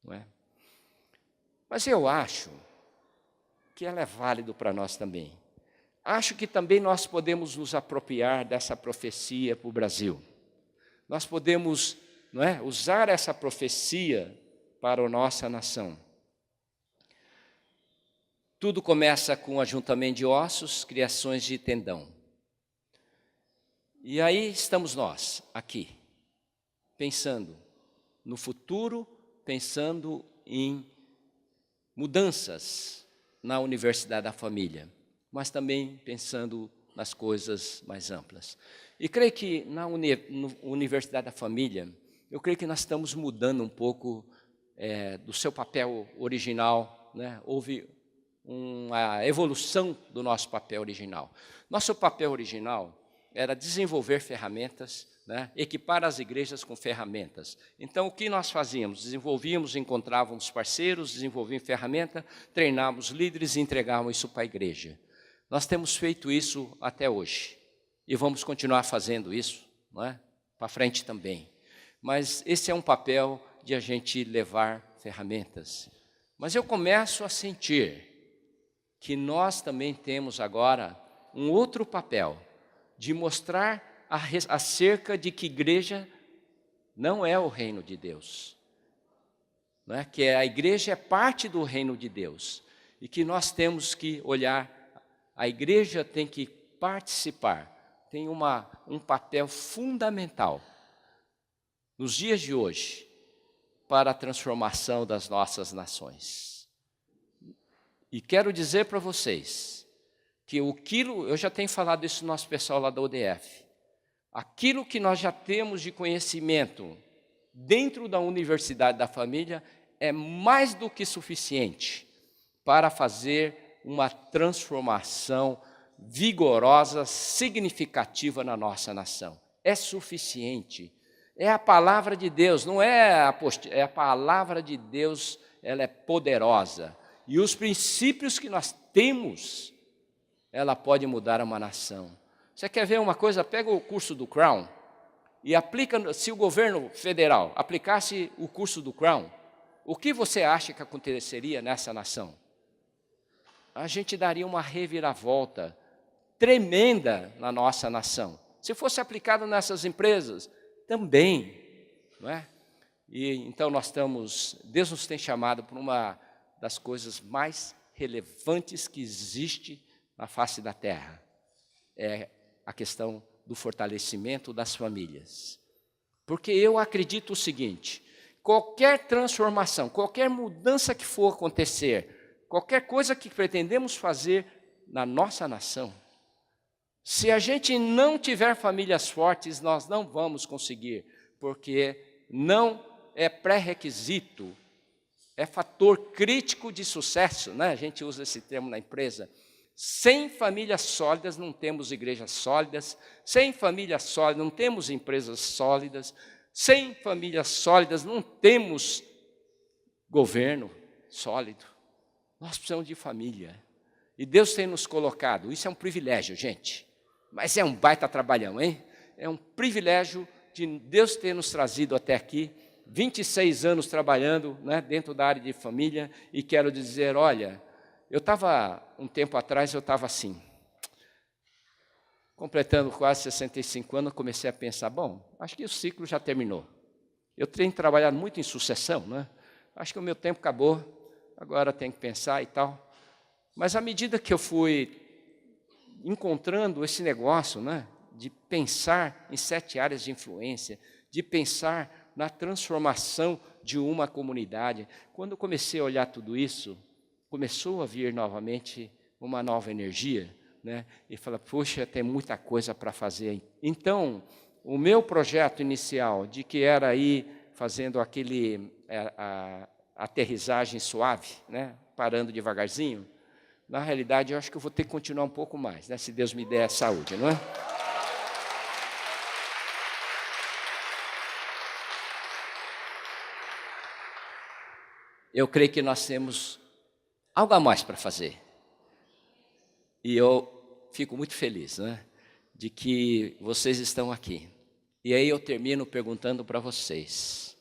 Não é? Mas eu acho que ela é válido para nós também. Acho que também nós podemos nos apropriar dessa profecia para o Brasil. Nós podemos, não é, usar essa profecia para a nossa nação. Tudo começa com o ajuntamento de ossos, criações de tendão. E aí estamos nós, aqui, pensando no futuro, pensando em mudanças na Universidade da Família, mas também pensando nas coisas mais amplas. E creio que na Universidade da Família, eu creio que nós estamos mudando um pouco do seu papel original, né? Houve uma evolução do nosso papel original. Nosso papel original era desenvolver ferramentas, né? Equipar as igrejas com ferramentas. Então, o que nós fazíamos? Desenvolvíamos, encontrávamos parceiros, desenvolvíamos ferramenta, treinávamos líderes e entregávamos isso para a igreja. Nós temos feito isso até hoje e vamos continuar fazendo isso, não é? Para frente também. Mas esse é um papel de a gente levar ferramentas. Mas eu começo a sentir que nós também temos agora um outro papel de mostrar acerca de que igreja não é o reino de Deus, não é? Que a igreja é parte do reino de Deus e que nós temos que olhar, a igreja tem que participar, tem um papel fundamental nos dias de hoje para a transformação das nossas nações. E quero dizer para vocês que eu já tenho falado isso no nosso pessoal lá da UDF, aquilo que nós já temos de conhecimento dentro da universidade da família é mais do que suficiente para fazer uma transformação vigorosa, significativa na nossa nação. É suficiente. É a palavra de Deus, não é a palavra de Deus, ela é poderosa. E os princípios que nós temos, ela pode mudar uma nação. Você quer ver uma coisa? Pega o curso do Crown e aplica, se o governo federal aplicasse o curso do Crown, o que você acha que aconteceria nessa nação? A gente daria uma reviravolta tremenda na nossa nação. Se fosse aplicado nessas empresas, também, não é? E então Deus nos tem chamado para uma das coisas mais relevantes que existe na face da terra. É a questão do fortalecimento das famílias. Porque eu acredito o seguinte, qualquer transformação, qualquer mudança que for acontecer, qualquer coisa que pretendemos fazer na nossa nação, se a gente não tiver famílias fortes, nós não vamos conseguir, porque não é pré-requisito, é fator crítico de sucesso, né? A gente usa esse termo na empresa. Sem famílias sólidas, não temos igrejas sólidas. Sem famílias sólidas, não temos empresas sólidas. Sem famílias sólidas, não temos governo sólido. Nós precisamos de família. E Deus tem nos colocado, isso é um privilégio, gente. Mas é um baita trabalhão, hein? É um privilégio de Deus ter nos trazido até aqui, 26 anos trabalhando, né, dentro da área de família, e quero dizer, olha, um tempo atrás eu estava assim, completando quase 65 anos, comecei a pensar, bom, acho que o ciclo já terminou. Eu tenho trabalhado muito em sucessão, né? Acho que o meu tempo acabou, agora tenho que pensar e tal. Mas à medida que eu fui encontrando esse negócio, né, de pensar em 7 áreas de influência, de pensar na transformação de uma comunidade, quando eu comecei a olhar tudo isso, começou a vir novamente uma nova energia, né, e falar, puxa, tem muita coisa para fazer. Então, o meu projeto inicial, de que era ir fazendo a aterrissagem suave, né, parando devagarzinho, na realidade, eu acho que eu vou ter que continuar um pouco mais, né, se Deus me der saúde, não é? Eu creio que nós temos algo a mais para fazer. E eu fico muito feliz, né, de que vocês estão aqui. E aí eu termino perguntando para vocês,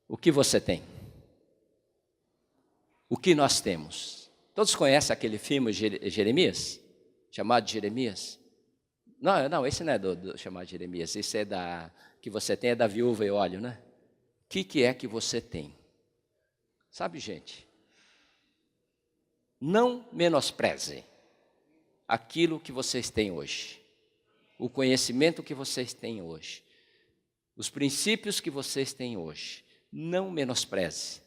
o que você tem? O que nós temos? Todos conhecem aquele filme Jeremias? Chamado Jeremias? Não, esse não é do chamado Jeremias, esse é que você tem, é da viúva e óleo, né? O que é que você tem? Sabe, gente, não menospreze aquilo que vocês têm hoje, o conhecimento que vocês têm hoje, os princípios que vocês têm hoje. Não menospreze,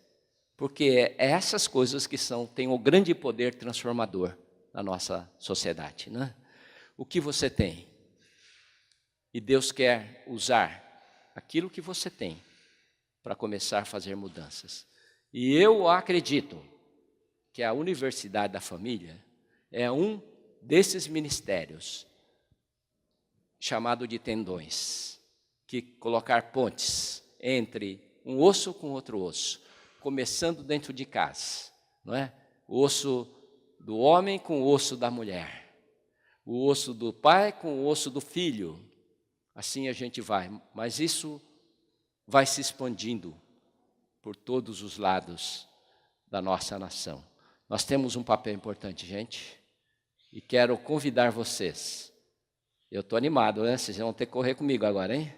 porque é essas coisas que têm o grande poder transformador na nossa sociedade, né? O que você tem? E Deus quer usar aquilo que você tem para começar a fazer mudanças. E eu acredito que a Universidade da Família é um desses ministérios chamado de tendões, que colocar pontes entre um osso com outro osso, começando dentro de casa, não é? O osso do homem com o osso da mulher, o osso do pai com o osso do filho, assim a gente vai, mas isso vai se expandindo por todos os lados da nossa nação. Nós temos um papel importante, gente, e quero convidar vocês. Eu estou animado, né? Vocês vão ter que correr comigo agora, hein?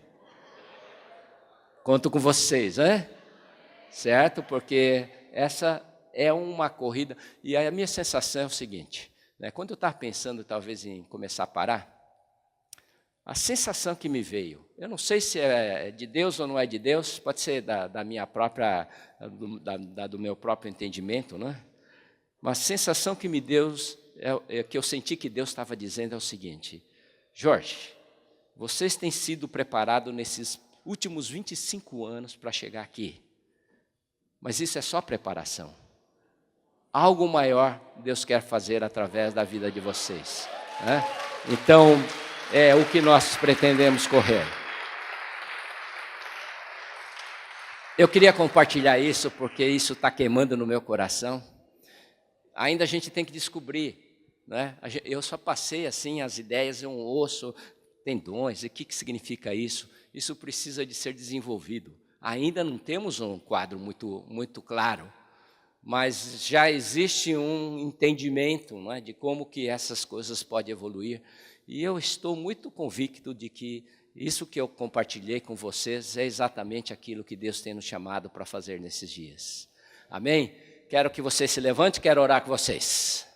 Conto com vocês, né? Certo? Porque essa é uma corrida. E a minha sensação é o seguinte, né? Quando eu estava pensando talvez em começar a parar, a sensação que me veio, eu não sei se é de Deus ou não é de Deus, pode ser da minha própria, do meu próprio entendimento, né? Uma sensação que me deu, que eu senti que Deus estava dizendo é o seguinte: Jorge, vocês têm sido preparados nesses últimos 25 anos para chegar aqui. Mas isso é só preparação. Algo maior Deus quer fazer através da vida de vocês, né? Então, é o que nós pretendemos correr. Eu queria compartilhar isso porque isso está queimando no meu coração. Ainda a gente tem que descobrir, né? Eu só passei assim as ideias, um osso, tendões, e o que significa isso? Isso precisa de ser desenvolvido. Ainda não temos um quadro muito claro, mas já existe um entendimento, não é, de como que essas coisas podem evoluir. E eu estou muito convicto de que isso que eu compartilhei com vocês é exatamente aquilo que Deus tem nos chamado para fazer nesses dias. Amém? Quero que vocês se levantem, quero orar com vocês.